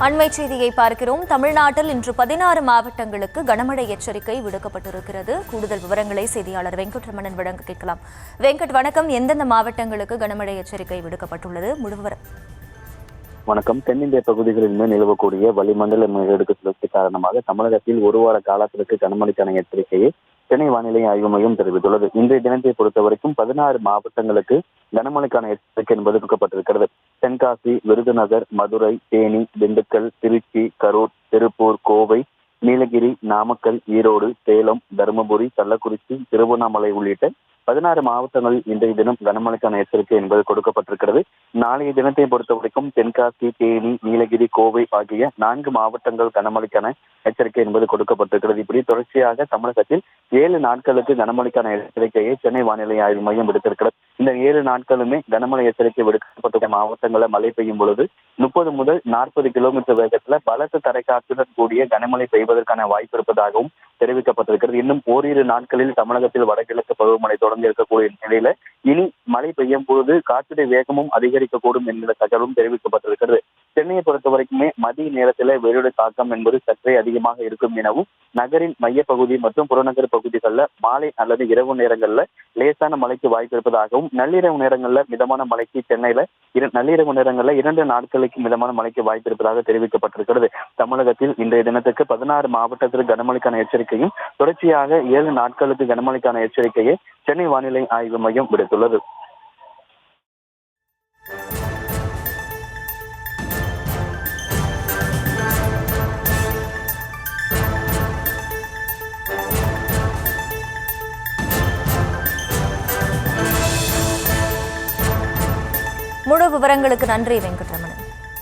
அண்மை செய்தியை பார்க்கிறோம். தமிழ்நாட்டில் இன்று 16 மாவட்டங்களுக்கு கனமழை எச்சரிக்கை விடுக்கப்பட்டிருக்கிறது. கூடுதல் விவரங்களை செய்தியாளர் வெங்கட்ரமணன் வழங்க கேட்கலாம். வெங்கட், வணக்கம். எந்தெந்த மாவட்டங்களுக்கு கனமழை எச்சரிக்கை விடுக்கப்பட்டுள்ளது? முழு விவரம். வணக்கம். தென்னிந்திய பகுதிகளில் மேல் நிலவக்கூடிய வளிமண்டல மேலடுக்கு சுழற்சி காரணமாக தமிழகத்தில் ஒரு வார காலத்திற்கு கனமழைக்கான எச்சரிக்கையை சென்னை வானிலை ஆய்வு மையம் தெரிவித்துள்ளது. இன்றைய தினத்தை பொறுத்தவரைக்கும் 16 மாவட்டங்களுக்கு கனமழைக்கான எச்சரிக்கை என்பது விடுக்கப்பட்டிருக்கிறது. தென்காசி, விருதுநகர், மதுரை, தேனி, திண்டுக்கல், திருச்சி, கரூர், திருப்பூர், கோவை, நீலகிரி, நாமக்கல், ஈரோடு, சேலம், தருமபுரி, கள்ளக்குறிச்சி, திருவண்ணாமலை உள்ளிட்ட 16 மாவட்டங்களில் இன்றைய தினம் கனமழைக்கான எச்சரிக்கை என்பது கொடுக்கப்பட்டிருக்கிறது. நாளைய தினத்தை பொறுத்தவரைக்கும் தென்காசி, தேனி, நீலகிரி, கோவை ஆகிய 4 மாவட்டங்கள் கனமழைக்கான எச்சரிக்கை என்பது கொடுக்கப்பட்டிருக்கிறது. இப்படி தொடர்ச்சியாக தமிழகத்தில் 7 நாட்களுக்கு கனமழைக்கான எச்சரிக்கையை சென்னை வானிலை ஆய்வு மையம் விடுத்திருக்கிறது. இந்த 7 நாட்களுமே கனமழை எச்சரிக்கை விடுக்கப்பட்ட மாவட்டங்களில் மழை பெய்யும் பொழுது 30 முதல் 40 கிலோமீட்டர் வேகத்தில் பலத்த தரைக்காற்றுடன் கூடிய கனமழை பெய்வதற்கான வாய்ப்பு இருப்பதாகவும் தெரிவிக்கப்பட்டிருக்கிறது. இன்னும் ஓரிரு நாட்களில் தமிழகத்தில் வடகிழக்கு பருவமழை தொடர்ந்து இருக்கக்கூடிய நிலையில இனி மழை பெய்யும் பொழுது காற்றுடைய வேகமும் அதிகரிக்கக்கூடும் என்கிற தகவலும் தெரிவிக்கப்பட்டிருக்கிறது. சென்னையை பொறுத்த வரைக்குமே மதிய நேரத்தில் வெயிலுடைய தாக்கம் என்பது சற்றே அதிகமாக இருக்கும் எனவும் நகரின் மையப்பகுதி மற்றும் புறநகர் பகுதிகளில் மாலை அல்லது இரவு நேரங்களில் லேசான மழைக்கு வாய்ப்பு இருப்பதாகவும் நள்ளிரவு நேரங்களில் மிதமான மழைக்கு சென்னையில நள்ளிரவு நேரங்களில் 2 நாட்களுக்கு மிதமான மழைக்கு வாய்ப்பு இருப்பதாக தெரிவிக்கப்பட்டிருக்கிறது. தமிழகத்தில் இன்றைய தினத்துக்கு 16 மாவட்டத்திற்கு கனமழைக்கான எச்சரிக்கையும் தொடர்ச்சியாக 7 நாட்களுக்கு கனமழைக்கான எச்சரிக்கையை சென்னை வானிலை ஆய்வு மையம் விடுத்துள்ளது. முழு விவரங்களுக்கு நன்றி வெங்கட்ரமணன்.